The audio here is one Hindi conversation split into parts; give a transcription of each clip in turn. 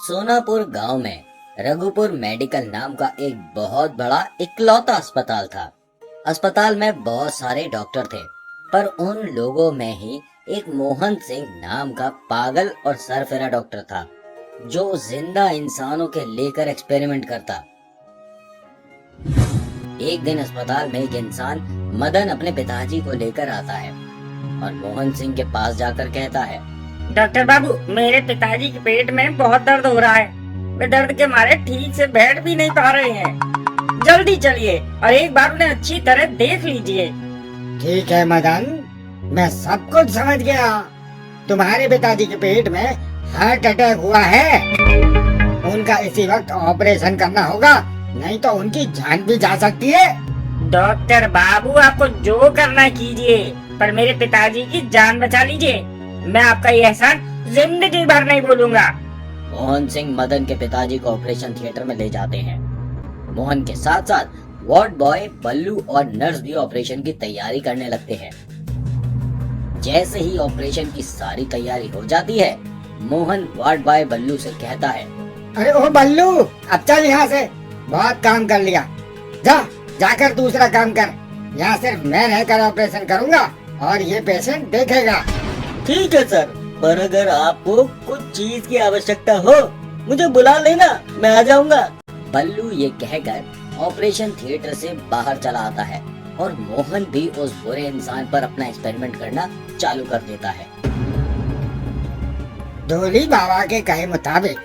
सोनापुर गांव में रघुपुर मेडिकल नाम का एक बहुत बड़ा इकलौता अस्पताल था। अस्पताल में बहुत सारे डॉक्टर थे, पर उन लोगों में ही एक मोहन सिंह नाम का पागल और सरफिरा डॉक्टर था, जो जिंदा इंसानों के लेकर एक्सपेरिमेंट करता। एक दिन अस्पताल में एक इंसान मदन अपने पिताजी को लेकर आता है और मोहन सिंह के पास जाकर कहता है, डॉक्टर बाबू, मेरे पिताजी के पेट में बहुत दर्द हो रहा है। वे दर्द के मारे ठीक से बैठ भी नहीं पा रहे हैं। जल्दी चलिए और एक बार उन्हें अच्छी तरह देख लीजिए। ठीक है मदन, मैं सब कुछ समझ गया। तुम्हारे पिताजी के पेट में हार्ट अटैक हुआ है। उनका इसी वक्त ऑपरेशन करना होगा, नहीं तो उनकी जान भी जा सकती है। डॉक्टर बाबू, आपको जो करना कीजिए, पर मेरे पिताजी की जान बचा लीजिए। मैं आपका ये एहसान जिंदगी भर नहीं भूलूंगा। मोहन सिंह मदन के पिताजी को ऑपरेशन थिएटर में ले जाते हैं। मोहन के साथ साथ वार्ड बॉय बल्लू और नर्स भी ऑपरेशन की तैयारी करने लगते हैं। जैसे ही ऑपरेशन की सारी तैयारी हो जाती है, मोहन वार्ड बॉय बल्लू से कहता है, अरे ओ बल्लू, अब चल यहाँ से। बहुत काम कर लिया, जाकर दूसरा काम कर। यहाँ सिर्फ मैं रहकर ऑपरेशन करूँगा और ये पेशेंट देखेगा। ठीक है सर, पर अगर आपको कुछ चीज की आवश्यकता हो, मुझे बुला लेना, मैं आ जाऊंगा। बल्लू ये कहकर ऑपरेशन थिएटर से बाहर चला आता है और मोहन भी उस बुरे इंसान पर अपना एक्सपेरिमेंट करना चालू कर देता है। ढोली बाबा के कहे मुताबिक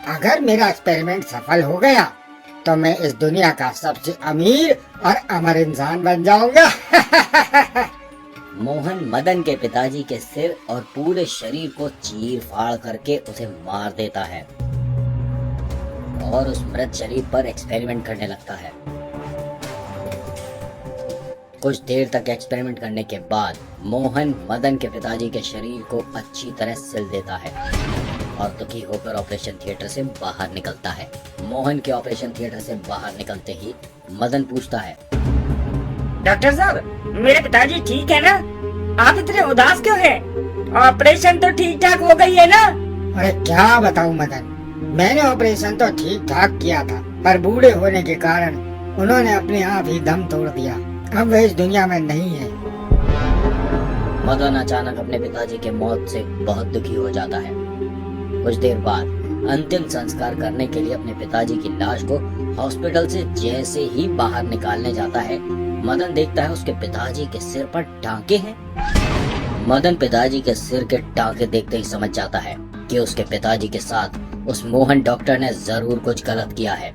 अगर मेरा एक्सपेरिमेंट सफल हो गया तो मैं इस दुनिया का सबसे अमीर और अमर इंसान बन जाऊंगा। मोहन मदन के पिताजी के सिर और पूरे शरीर को चीर फाड़ करके उसे मार देता है और उस मृत शरीर पर एक्सपेरिमेंट करने लगता है। कुछ देर तक एक्सपेरिमेंट करने के बाद मोहन मदन के पिताजी के शरीर को अच्छी तरह सिल देता है और दुखी होकर ऑपरेशन थिएटर से बाहर निकलता है। मोहन के ऑपरेशन थिएटर से बाहर निकलते ही मदन पूछता है, डॉक्टर साहब, मेरे पिताजी ठीक है ना? आप इतने उदास क्यों हैं? ऑपरेशन तो ठीक ठाक हो गई है ना? अरे क्या बताऊं मदन, मैंने ऑपरेशन तो ठीक ठाक किया था, पर बूढ़े होने के कारण उन्होंने अपने आप ही दम तोड़ दिया। अब वे इस दुनिया में नहीं है। मदन अचानक अपने पिताजी के मौत से बहुत दुखी हो जाता है। कुछ देर बाद अंतिम संस्कार करने के लिए अपने पिताजी की लाश को हॉस्पिटल से जैसे ही बाहर निकालने जाता है, मदन देखता है उसके पिताजी के सिर पर टांके हैं। मदन पिताजी के सिर के टांके देखते ही समझ जाता है कि उसके पिताजी के साथ उस मोहन डॉक्टर ने जरूर कुछ गलत किया है।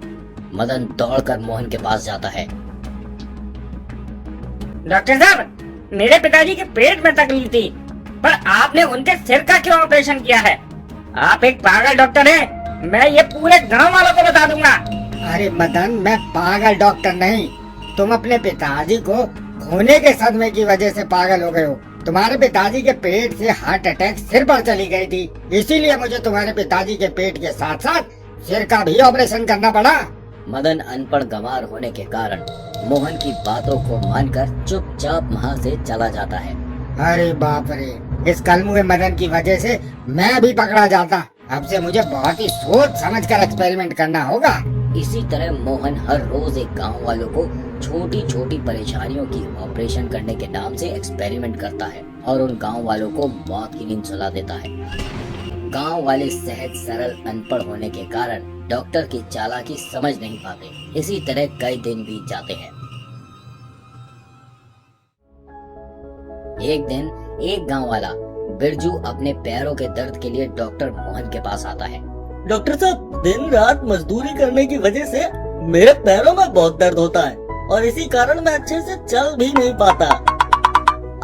मदन दौड़कर मोहन के पास जाता है। डॉक्टर साहब, मेरे पिताजी के पेट में तकलीफ थी, पर आपने उनके सिर का क्यों ऑपरेशन किया है? आप एक पागल डॉक्टर हैं। मैं ये पूरे गांव वालों को बता दूंगा। अरे मदन, मैं पागल डॉक्टर नहीं, तुम अपने पिताजी को खोने के सदमे की वजह से पागल हो गए हो। तुम्हारे पिताजी के पेट से हार्ट अटैक सिर पर चली गई थी, इसीलिए मुझे तुम्हारे पिताजी के पेट के साथ साथ सिर का भी ऑपरेशन करना पड़ा। मदन अनपढ़ गंवार होने के कारण मोहन की बातों को मानकर चुपचाप वहाँ से चला जाता है। अरे बाप रे, इस कलमुए मदन की वजह से मैं भी पकड़ा जाता। अब से मुझे बहुत ही सोच समझकर एक्सपेरिमेंट करना होगा। इसी तरह मोहन हर रोज एक गांव वालों को छोटी छोटी परेशानियों की ऑपरेशन करने के नाम से एक्सपेरिमेंट करता है और उन गांव वालों को मौत की नींद सुला देता है। गांव वाले सहज सरल अनपढ़ होने के कारण डॉक्टर की चालाकी समझ नहीं पाते। इसी तरह कई दिन बीत जाते हैं। एक दिन एक गांव वाला बिरजू अपने पैरों के दर्द के लिए डॉक्टर मोहन के पास आता है। डॉक्टर साहब, दिन रात मजदूरी करने की वजह से मेरे पैरों में बहुत दर्द होता है और इसी कारण मैं अच्छे से चल भी नहीं पाता।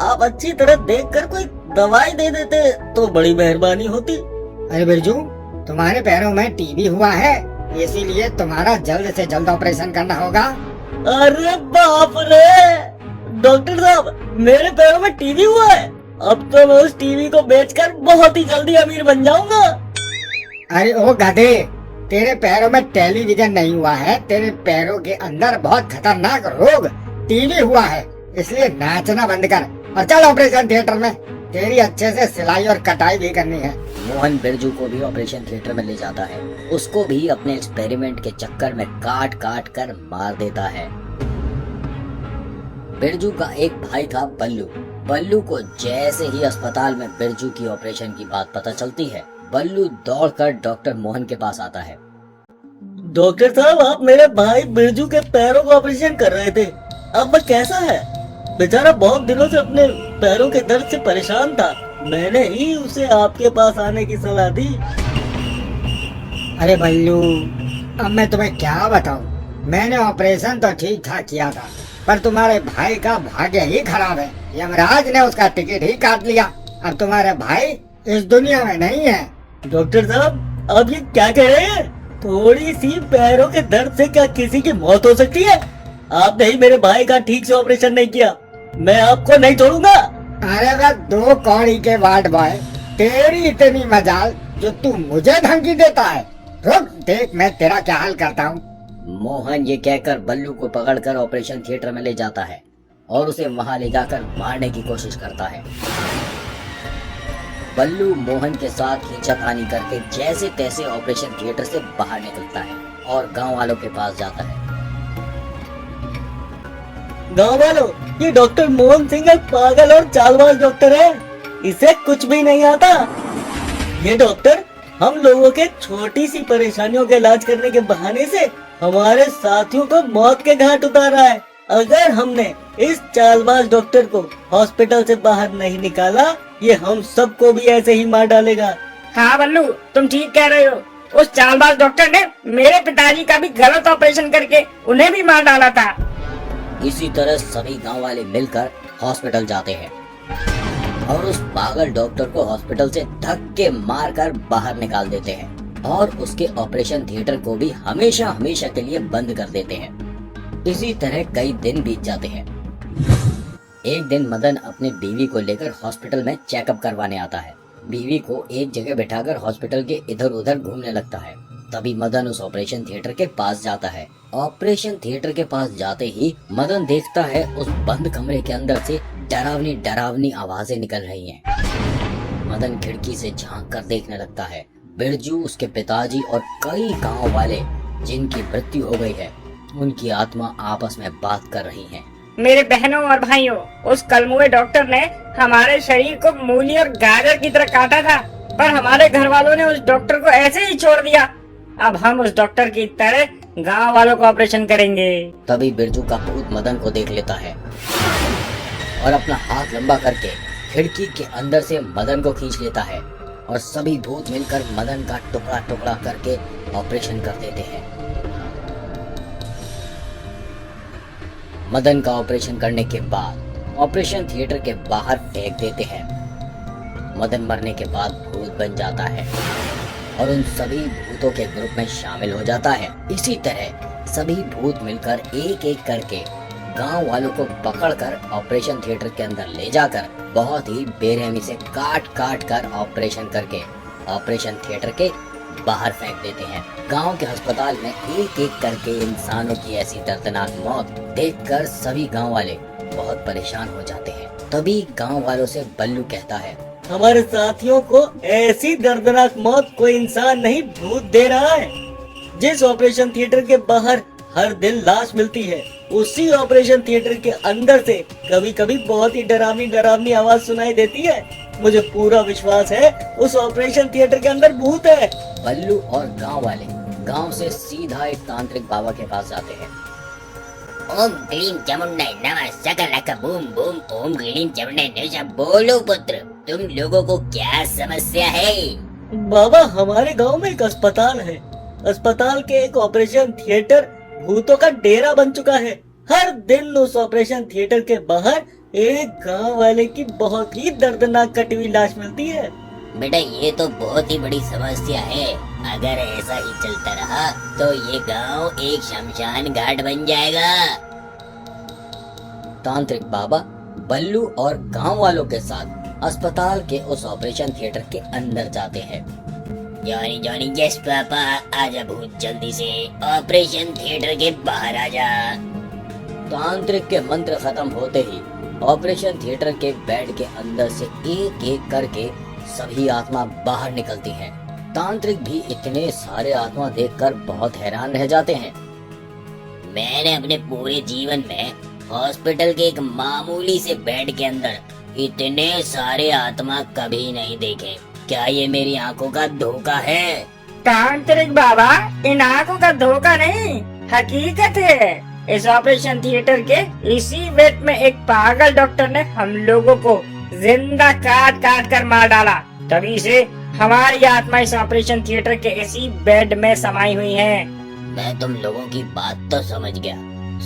आप अच्छी तरह देखकर कोई दवाई दे देते तो बड़ी मेहरबानी होती। अरे बिरजू, तुम्हारे पैरों में टीबी हुआ है, इसीलिए तुम्हारा जल्द से जल्द ऑपरेशन करना होगा। अरे बाप रे, डॉक्टर साहब, मेरे पैरों में टीबी हुआ है। अब तो मैं उस टीवी को बेचकर बहुत ही जल्दी अमीर बन जाऊंगा। अरे ओ गधे, तेरे पैरों में टेलीविजन नहीं हुआ है, तेरे पैरों के अंदर बहुत खतरनाक रोग टीबी हुआ है, इसलिए नाचना बंद कर और चल ऑपरेशन थिएटर में। तेरी अच्छे से सिलाई और कटाई भी करनी है। मोहन बिरजू को भी ऑपरेशन थिएटर में ले जाता है। उसको भी अपने एक्सपेरिमेंट के चक्कर में काट काट कर मार देता है। बिरजू का एक भाई था बल्लू। बल्लू को जैसे ही अस्पताल में बिरजू की ऑपरेशन की बात पता चलती है, बल्लू दौड़कर डॉक्टर मोहन के पास आता है। डॉक्टर साहब, आप मेरे भाई बिरजू के पैरों का ऑपरेशन कर रहे थे। अब वह कैसा है? बेचारा बहुत दिनों से अपने पैरों के दर्द से परेशान था। मैंने ही उसे आपके पास आने की सलाह दी। अरे बल्लू, अब मैं तुम्हें क्या बताऊं? मैंने ऑपरेशन तो ठीक ठाक किया था, पर तुम्हारे भाई का भाग्य ही खराब है। यमराज ने उसका टिकट ही काट लिया। अब तुम्हारे भाई इस दुनिया में नहीं है। डॉक्टर साहब, आप ये क्या कह रहे हैं? थोड़ी सी पैरों के दर्द से क्या किसी की मौत हो सकती है? आपने ही मेरे भाई का ठीक से ऑपरेशन नहीं किया। मैं आपको नहीं छोड़ूंगा। अरे वह 2 कौड़ी के वार्ड बॉय, तेरी इतनी मजाल जो तू मुझे धमकी देता है। रुक, देख मैं तेरा क्या हाल करता हूँ। मोहन ये कहकर बल्लू को पकड़कर ऑपरेशन थिएटर में ले जाता है और उसे वहां ले जाकर मारने की कोशिश करता है। बल्लू मोहन के साथ खींचातानी करके जैसे तैसे ऑपरेशन थिएटर से बाहर निकलता है और गांव वालों के पास जाता है। गाँव वालों, ये डॉक्टर मोहन सिंह एक पागल और चालबाज डॉक्टर है। इसे कुछ भी नहीं आता। ये डॉक्टर हम लोगों के छोटी सी परेशानियों का इलाज करने के बहाने से हमारे साथियों को मौत के घाट उतार रहा है। अगर हमने इस चालबाज डॉक्टर को हॉस्पिटल से बाहर नहीं निकाला, ये हम सबको भी ऐसे ही मार डालेगा। हाँ बल्लू, तुम ठीक कह रहे हो। उस चालबाज डॉक्टर ने मेरे पिताजी का भी गलत ऑपरेशन करके उन्हें भी मार डाला था। इसी तरह सभी गांव वाले मिलकर हॉस्पिटल जाते हैं और उस पागल डॉक्टर को हॉस्पिटल से धक्के मारकर बाहर निकाल देते हैं और उसके ऑपरेशन थिएटर को भी हमेशा हमेशा के लिए बंद कर देते हैं। इसी तरह कई दिन बीत जाते हैं। एक दिन मदन अपने बीवी को लेकर हॉस्पिटल में चेकअप करवाने आता है। बीवी को एक जगह बैठाकर हॉस्पिटल के इधर उधर घूमने लगता है। तभी मदन उस ऑपरेशन थिएटर के पास जाता है। ऑपरेशन थिएटर के पास जाते ही मदन देखता है उस बंद कमरे के अंदर से डरावनी डरावनी आवाजें निकल रही हैं। मदन खिड़की से झांक कर देखने लगता है। बिरजू, उसके पिताजी और कई गांव वाले जिनकी मृत्यु हो गई है, उनकी आत्मा आपस में बात कर रही हैं। मेरे बहनों और भाइयों, उस कलमुए डॉक्टर ने हमारे शरीर को मूली और गाजर की तरह काटा था, पर हमारे घर वालों ने उस डॉक्टर को ऐसे ही छोड़ दिया। अब हम उस डॉक्टर की तरह गांव वालों का ऑपरेशन करेंगे। तभी बिरजू का भूत मदन को देख लेता है और अपना हाथ लंबा करके खिड़की के अंदर से मदन को खींच लेता है और सभी भूत मिलकर मदन का टुकड़ा टुकड़ा करके ऑपरेशन कर देते हैं। मदन का ऑपरेशन करने के बाद ऑपरेशन थिएटर के बाहर फेंक देते हैं। मदन मरने के बाद भूत बन जाता है और उन सभी भूतों के ग्रुप में शामिल हो जाता है। इसी तरह सभी भूत मिलकर एक एक करके गांव वालों को पकड़कर ऑपरेशन थिएटर के अंदर ले जाकर बहुत ही बेरहमी से काट काट कर ऑपरेशन करके ऑपरेशन थिएटर के बाहर फेंक देते हैं। गांव के अस्पताल में एक एक करके इंसानों की ऐसी दर्दनाक मौत देखकर सभी गांव वाले बहुत परेशान हो जाते हैं। तभी गांव वालों से बल्लू कहता है, हमारे साथियों को ऐसी दर्दनाक मौत कोई इंसान नहीं, भूत दे रहा है। जिस ऑपरेशन थिएटर के बाहर हर दिन लाश मिलती है, उसी ऑपरेशन थिएटर के अंदर से कभी कभी बहुत ही डरावनी डरावनी आवाज सुनाई देती है। मुझे पूरा विश्वास है उस ऑपरेशन थिएटर के अंदर भूत है। बल्लू और गांव वाले गांव से सीधा एक तांत्रिक बाबा के पास जाते हैं। ओम क्लीम चामुंडाय नमः सकलक बूम बूम। ओम क्लीम चामुंडाय नमः। बोलो पुत्र, तुम लोगों को क्या समस्या है? बाबा, हमारे गांव में एक अस्पताल है। अस्पताल के एक ऑपरेशन थिएटर भूतों का डेरा बन चुका है। हर दिन उस ऑपरेशन थिएटर के बाहर एक गांव वाले की बहुत ही दर्दनाक कटी हुई लाश मिलती है। बेटा, ये तो बहुत ही बड़ी समस्या है। अगर ऐसा ही चलता रहा तो ये गांव एक शमशान घाट बन जाएगा। तांत्रिक बाबा बल्लू और गांव वालों के साथ अस्पताल के उस ऑपरेशन थिएटर के अंदर जाते हैं। जॉनी जॉनी यस पापा, आजा भूत जल्दी से ऑपरेशन थिएटर के बाहर आजा। तांत्रिक के मंत्र खत्म होते ही ऑपरेशन थिएटर के बेड के अंदर से एक एक करके सभी आत्मा बाहर निकलती हैं। तांत्रिक भी इतने सारे आत्मा देखकर बहुत हैरान रह जाते हैं। मैंने अपने पूरे जीवन में हॉस्पिटल के एक मामूली से बेड के अंदर इतने सारे आत्मा कभी नहीं देखे। क्या ये मेरी आंखों का धोखा है? तांत्रिक बाबा, इन आंखों का धोखा नहीं, हकीकत है। इस ऑपरेशन थिएटर के इसी बेड में एक पागल डॉक्टर ने हम लोगों को जिंदा काट काट कर मार डाला। तभी से हमारी आत्मा इस ऑपरेशन थिएटर के इसी बेड में समाई हुई है। मैं तुम लोगों की बात तो समझ गया।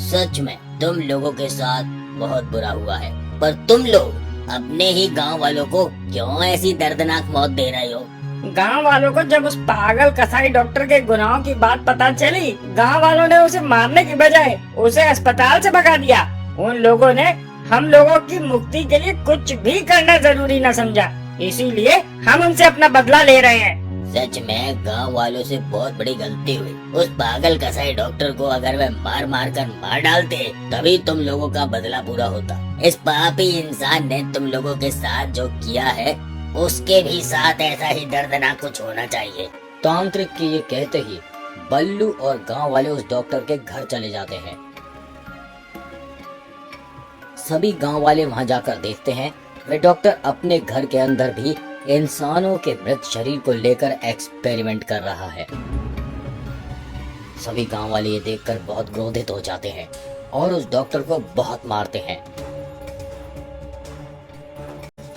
सच में तुम लोगों के साथ बहुत बुरा हुआ है, पर तुम लोग अपने ही गांव वालों को क्यों ऐसी दर्दनाक मौत दे रहे हो? गांव वालों को जब उस पागल कसाई डॉक्टर के गुनाहों की बात पता चली, गांव वालों ने उसे मारने की बजाय उसे अस्पताल से भगा दिया। उन लोगों ने हम लोगों की मुक्ति के लिए कुछ भी करना जरूरी न समझा, इसीलिए हम उनसे अपना बदला ले रहे हैं। सच में गांव वालों से बहुत बड़ी गलती हुई। उस पागल कसाई डॉक्टर को अगर वे मार मार कर मार डालते, तभी तुम लोगों का बदला पूरा होता। इस पापी इंसान ने तुम लोगों के साथ जो किया है, उसके भी साथ ऐसा ही दर्दनाक कुछ होना चाहिए। तांत्रिक के ये कहते ही बल्लू और गांव वाले उस डॉक्टर के घर चले जाते हैं। सभी गांव वाले वहां जाकर देखते हैं वे डॉक्टर अपने घर के अंदर भी इंसानों के मृत शरीर को लेकर एक्सपेरिमेंट कर रहा है। सभी गांव वाले ये देखकर बहुत क्रोधित हो जाते हैं और उस डॉक्टर को बहुत मारते हैं।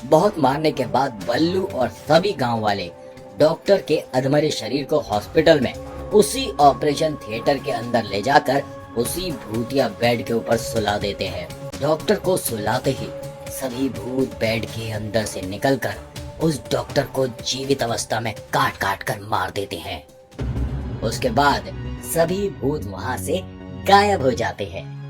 बहुत मारने के बाद बल्लू और सभी गांव वाले डॉक्टर के अधमरे शरीर को हॉस्पिटल में उसी ऑपरेशन थिएटर के अंदर ले जाकर उसी भूतिया बेड के ऊपर सुला देते हैं। डॉक्टर को सुलाते ही सभी भूत बेड के अंदर से निकलकर उस डॉक्टर को जीवित अवस्था में काट काट कर मार देते हैं। उसके बाद सभी भूत वहां से गायब हो जाते हैं।